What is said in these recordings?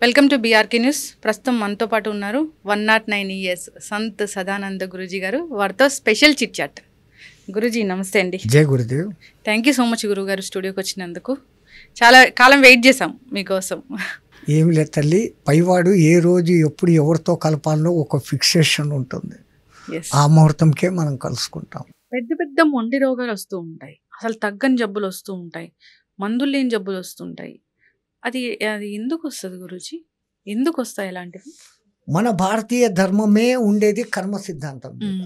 Welcome to BRK news. ప్రస్తుతం మనతో పాటు ఉన్నారు 109 ఇయర్స్ సంత్ సదానంద గురూజీ గారు. వారితో స్పెషల్ చిట్ చాట్. గురూజీ నమస్తే అండి. జై Gurudev. Thank you so much గురువు గారు స్టూడియోకి వచ్చినందుకు. చాలా కాలం వెయిట్ చేసాం మీకోసం. ఏమి లేదు తల్లి, పైవాడు ఏ రోజు ఎప్పుడు ఎవరితో కలపాలో ఒక ఫిక్సేషన్ ఉంటుంది. ఆ ముహూర్తంకే మనం కలుసుకుంటాం. పెద్ద పెద్ద మొండి రోగాలు వస్తూ ఉంటాయి, అసలు తగ్గని జబ్బులు వస్తూ ఉంటాయి, మందులు లేని జబ్బులు వస్తుంటాయి. అది అది ఎందుకు వస్తుంది గురూజీ? ఎందుకు వస్తాయి ఇలాంటివి? మన భారతీయ ధర్మమే ఉండేది కర్మ సిద్ధాంతం మీద.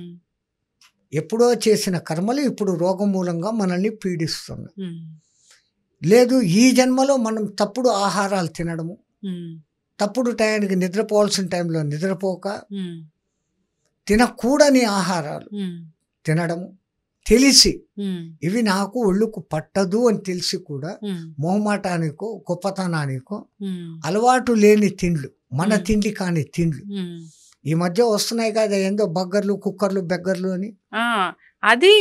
ఎప్పుడో చేసిన కర్మలు ఇప్పుడు రోగం మూలంగా మనల్ని పీడిస్తున్నాయి. లేదు, ఈ జన్మలో మనం తప్పుడు ఆహారాలు తినడము, తప్పుడు టయానికి నిద్రపోవాల్సిన టైంలో నిద్రపోక, తినకూడని ఆహారాలు తినడము, తెలిసి ఇవి నాకు ఒళ్ళుకు పట్టదు అని తెలిసి కూడా మొహమాటానికో గొప్పతనానికో అలవాటు లేని తిండ్లు, మన తిండి కాని తిండ్లు ఈ మధ్య వస్తున్నాయి కదా, ఏందో బర్గర్లు, కుక్కర్లు, బెగ్గర్లు అని. అది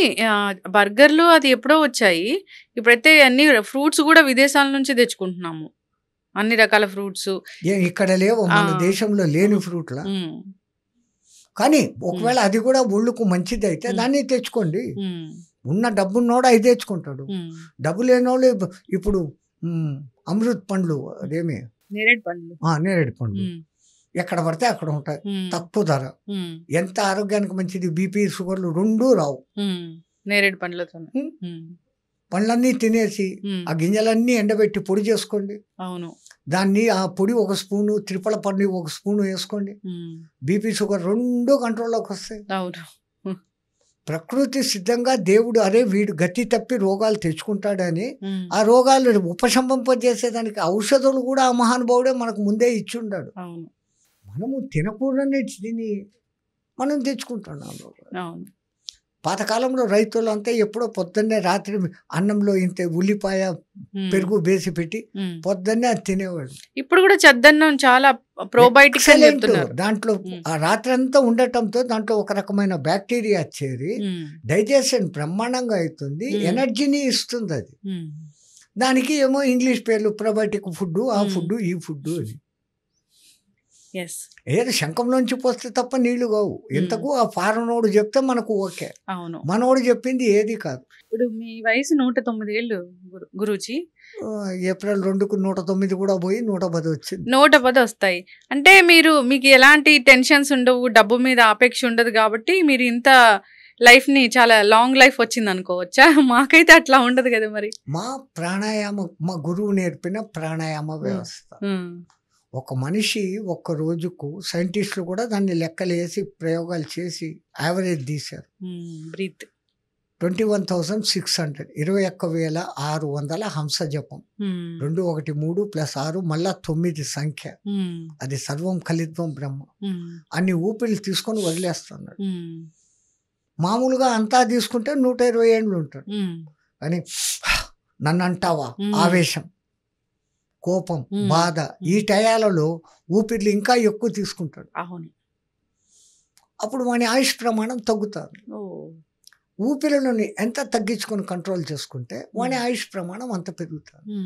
బర్గర్లు అది ఎప్పుడో వచ్చాయి. ఇప్పుడైతే అన్ని ఫ్రూట్స్ కూడా విదేశాల నుంచి తెచ్చుకుంటున్నాము, అన్ని రకాల ఫ్రూట్స్. ఇక్కడ లేవు, మన దేశంలో లేని ఫ్రూట్లా. కానీ ఒకవేళ అది కూడా ఒళ్ళుకు మంచిది అయితే దాన్ని తెచ్చుకోండి. ఉన్న డబ్బున్నోడు అవి తెచ్చుకుంటాడు. డబ్బు లేనోళ్ళు ఇప్పుడు అమృత్ పండ్లు, అదేమి నేరేడు పండ్లు ఎక్కడ పడితే అక్కడ ఉంటాయి, తక్కువ ధర, ఎంత ఆరోగ్యానికి మంచిది. బీపీ, షుగర్లు రెండూ రావు నేరేడు పండ్లతో. పండ్లన్నీ తినేసి ఆ గింజలన్నీ ఎండబెట్టి పొడి చేసుకోండి. అవును, దాన్ని ఆ పొడి ఒక స్పూను, త్రిపల పండు ఒక స్పూను వేసుకోండి. బీపీ, షుగర్ రెండు కంట్రోల్లోకి వస్తాయి. అవును, ప్రకృతి సిద్ధంగా దేవుడు అరే వీడు గతి తప్పి రోగాలు తెచ్చుకుంటాడని ఆ రోగాలు ఉపశమింపజేసేదానికి ఔషధాలు కూడా ఆ మహానుభావుడే మనకు ముందే ఇచ్చి ఉంటాడు. మనము తినకూడని తిని మనం తెచ్చుకుంటున్నాం. పాతకాలంలో రైతులంతా ఎప్పుడో పొద్దున్నే రాత్రి అన్నంలో ఇంత ఉల్లిపాయ పెరుగు వేసి పెట్టి పొద్దున్నే అది తినేవాడు. ఇప్పుడు కూడా చద్దన్నం చాలా ప్రోబయోటిక్స్ దాంట్లో ఆ రాత్రి అంతా ఉండటంతో దాంట్లో ఒక రకమైన బ్యాక్టీరియా చేరి డైజెషన్ బ్రహ్మాండంగా అవుతుంది, ఎనర్జీని ఇస్తుంది. అది దానికి ఏమో ఇంగ్లీష్ పేర్లు ప్రోబయోటిక్ ఫుడ్, ఆ ఫుడ్, ఈ ఫుడ్ అని. ఏదో శంఖంలోంచి పోస్తే తప్ప నీళ్లు కావు. ఎంతకు ఆ ఫారెనోడు చెప్తే మనకు ఓకే, మనోడు చెప్పింది ఏది కాదు. ఇప్పుడు మీ వయసు 109 ఏళ్ళు గురూజీ. ఏప్రిల్ 2కు 109 కూడా పోయి 110 వచ్చింది. 110 వస్తాయి అంటే మీకు ఎలాంటి టెన్షన్స్ ఉండవు, డబ్బు మీద ఆపేక్ష ఉండదు కాబట్టి మీరు ఇంత లైఫ్ని చాలా లాంగ్ లైఫ్ వచ్చింది అనుకోవచ్చా? మాకైతే అట్లా ఉండదు కదా. మరి మా ప్రాణాయామ, మా గురువు నేర్పిన ప్రాణాయామ వ్యవస్థ. ఒక మనిషి ఒక్క రోజుకు సైంటిస్టులు కూడా దాన్ని లెక్కలేసి ప్రయోగాలు చేసి యావరేజ్ తీశారు. బ్రీత్ 21,600, 21,600 హంస జపం. 213 + 6 మళ్ళా 9 సంఖ్య. అది సర్వం కలిత్వం బ్రహ్మ. అన్ని ఊపిరి తీసుకొని వదిలేస్తున్నాడు. మామూలుగా అంతా తీసుకుంటే 120 ఏళ్ళు ఉంటాడు. కానీ నన్ను అంటావా, ఆవేశం, కోపం, బాధ, ఈ టయాలలో ఊపిరిలు ఇంకా ఎక్కువ తీసుకుంటాడు. అప్పుడు వాని ఆయుష్ ప్రమాణం తగ్గుతుంది. ఊపిరిని ఎంత తగ్గించుకొని కంట్రోల్ చేసుకుంటే వాని ఆయుష్ ప్రమాణం అంత పెరుగుతుంది.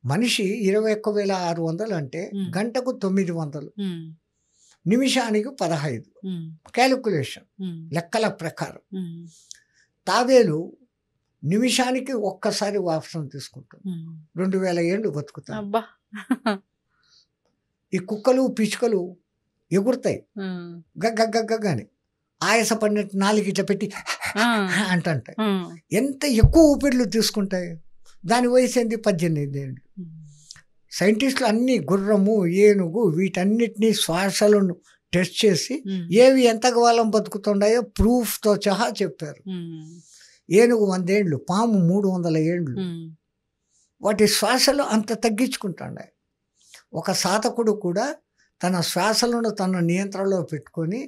మనిషి 21,600 అంటే గంటకు 900, నిమిషానికి 15. క్యాలిక్యులేషన్ లెక్కల ప్రకారం తావేలు నిమిషానికి ఒక్కసారి వాసన తీసుకుంటాం. 2000 ఏళ్ళు బతుకుతాయి. ఈ కుక్కలు, పిచ్చుకలు ఎగురుతాయి గగ్గని, ఆయాసపడినట్టు నాలుగు ఇట్లా పెట్టి అంటుంటాయి. ఎంత ఎక్కువ ఊపిర్లు తీసుకుంటాయి. దాని వయసు ఏంది, 18 ఏళ్ళు. సైంటిస్టులు అన్ని గుర్రము, ఏనుగు వీటన్నిటినీ శ్వాసలను టెస్ట్ చేసి ఏవి ఎంత కాలం బతుకుతున్నాయో ప్రూఫ్తో సహా చెప్పారు. ఏనుగు 100 ఏళ్ళు, పాము 300 ఏళ్ళు. వాటి శ్వాసలు అంత తగ్గించుకుంటున్నాయి. ఒక సాధకుడు కూడా తన శ్వాసలను తన నియంత్రణలో పెట్టుకొని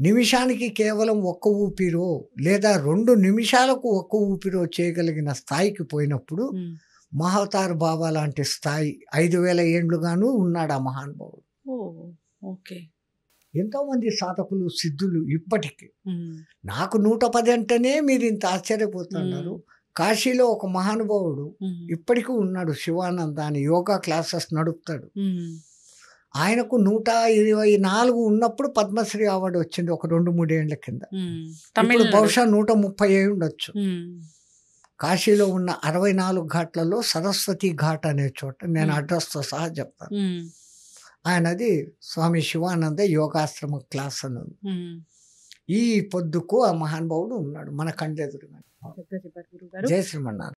నిమిషానికి కేవలం 1 ఊపిరో లేదా 2 నిమిషాలకు 1 ఊపిరో చేయగలిగిన స్థాయికి పోయినప్పుడు మహావతార్ బాబా లాంటి స్థాయి 5,000 ఏండ్లుగాను ఉన్నాడు ఆ మహానుభావుడు. ఎంతోమంది సాధకులు, సిద్ధులు ఇప్పటికీ. నాకు 110 అంటేనే మీరు ఇంత ఆశ్చర్యపోతున్నారు. కాశీలో ఒక మహానుభావుడు ఇప్పటికీ ఉన్నాడు, శివానంద అని, యోగా క్లాసెస్ నడుపుతాడు. ఆయనకు 124 ఉన్నప్పుడు పద్మశ్రీ అవార్డు వచ్చింది ఒక 2-3 ఏళ్ల కింద. ఇప్పుడు బహుశా 130 ఉండొచ్చు. కాశీలో ఉన్న 64 ఘాట్లలో సరస్వతి ఘాట్ అనే చోట, నేను అడ్రస్తో సహా చెప్తాను. ఆయనది స్వామి శివానంద యోగాశ్రమ క్లాస్ అని ఉంది. ఈ పొద్దుకు ఆ మహానుభావుడు ఉన్నాడు మన కండెదురుగా. జై శ్రీమన్నారాయణ.